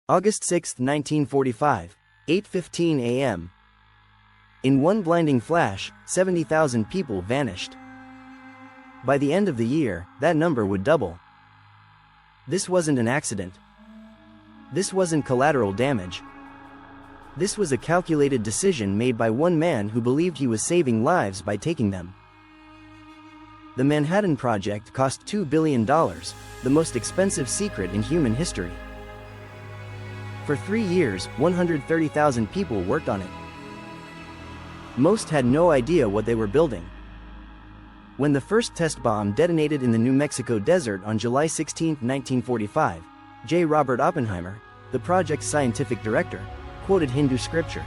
August 6, 1945, 8:15 a.m. In one blinding flash, 70,000 people vanished. By the end of the year, that number would double. This wasn't an accident. This wasn't collateral damage. This was a calculated decision made by one man who believed he was saving lives by taking them. The Manhattan Project cost $2 billion, the most expensive secret in human history. For 3 years, 130,000 people worked on it. Most had no idea what they were building. When the first test bomb detonated in the New Mexico desert on July 16, 1945, J. Robert Oppenheimer, the project's scientific director, quoted Hindu scripture,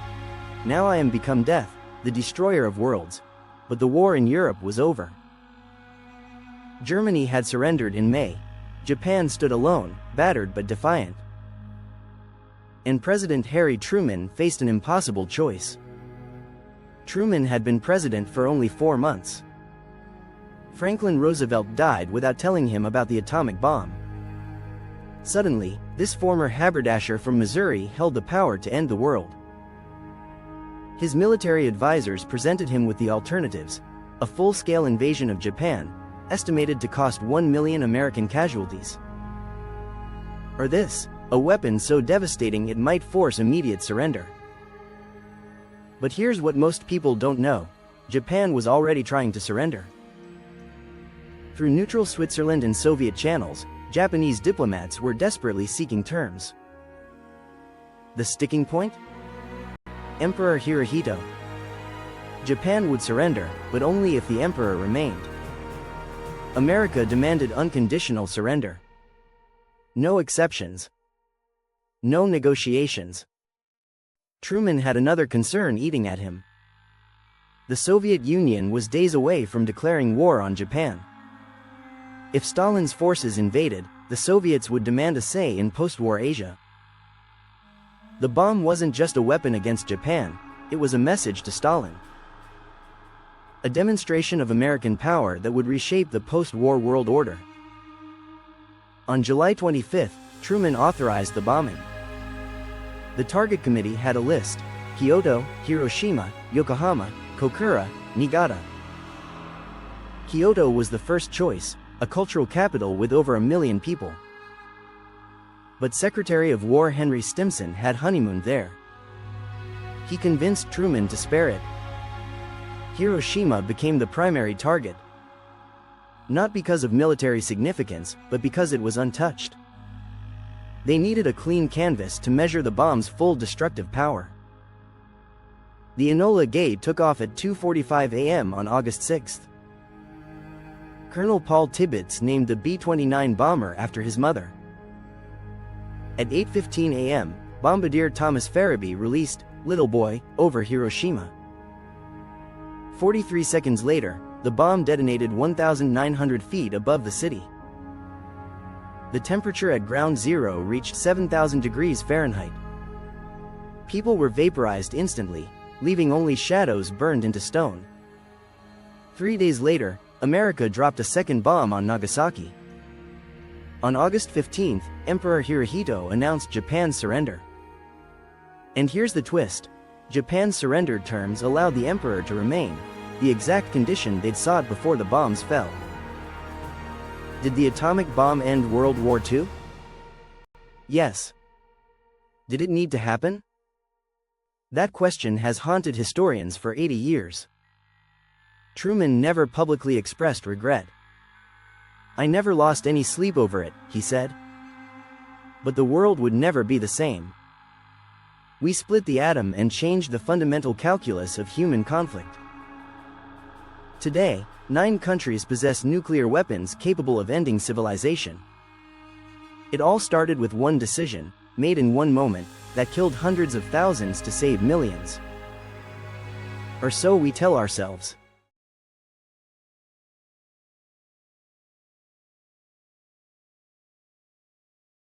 "Now I am become death, the destroyer of worlds." But the war in Europe was over. Germany had surrendered in May. Japan stood alone, battered but defiant. And President Harry Truman faced an impossible choice. Truman had been president for only 4 months. Franklin Roosevelt died without telling him about the atomic bomb. Suddenly, this former haberdasher from Missouri held the power to end the world. His military advisors presented him with the alternatives: a full-scale invasion of Japan, estimated to cost 1 million American casualties, or this, a weapon so devastating it might force immediate surrender. But here's what most people don't know: Japan was already trying to surrender. Through neutral Switzerland and Soviet channels, Japanese diplomats were desperately seeking terms. The sticking point? Emperor Hirohito. Japan would surrender, but only if the emperor remained. America demanded unconditional surrender. No exceptions. No negotiations. Truman had another concern eating at him. The Soviet Union was days away from declaring war on Japan. If Stalin's forces invaded, the Soviets would demand a say in post-war Asia. The bomb wasn't just a weapon against Japan, it was a message to Stalin. A demonstration of American power that would reshape the post-war world order. On July 25, Truman authorized the bombing. The Target Committee had a list: Kyoto, Hiroshima, Yokohama, Kokura, Niigata. Kyoto was the first choice, a cultural capital with over 1 million people. But Secretary of War Henry Stimson had honeymooned there. He convinced Truman to spare it. Hiroshima became the primary target. Not because of military significance, but because it was untouched. They needed a clean canvas to measure the bomb's full destructive power. The Enola Gay took off at 2:45 a.m. on August 6. Colonel Paul Tibbets named the B-29 bomber after his mother. At 8:15 a.m., bombardier Thomas Farraby released "Little Boy" over Hiroshima. 43 seconds later, the bomb detonated 1,900 feet above the city. The temperature at ground zero reached 7,000 degrees Fahrenheit. People were vaporized instantly, leaving only shadows burned into stone. 3 days later, America dropped a second bomb on Nagasaki. On August 15, Emperor Hirohito announced Japan's surrender. And here's the twist: Japan's surrender terms allowed the emperor to remain, the exact condition they'd sought before the bombs fell. Did the atomic bomb end World War II? Yes. Did it need to happen? That question has haunted historians for 80 years. Truman never publicly expressed regret. "I never lost any sleep over it," he said. But the world would never be the same. We split the atom and changed the fundamental calculus of human conflict. Today, 9 countries possess nuclear weapons capable of ending civilization. It all started with one decision, made in one moment, that killed hundreds of thousands to save millions. Or so we tell ourselves.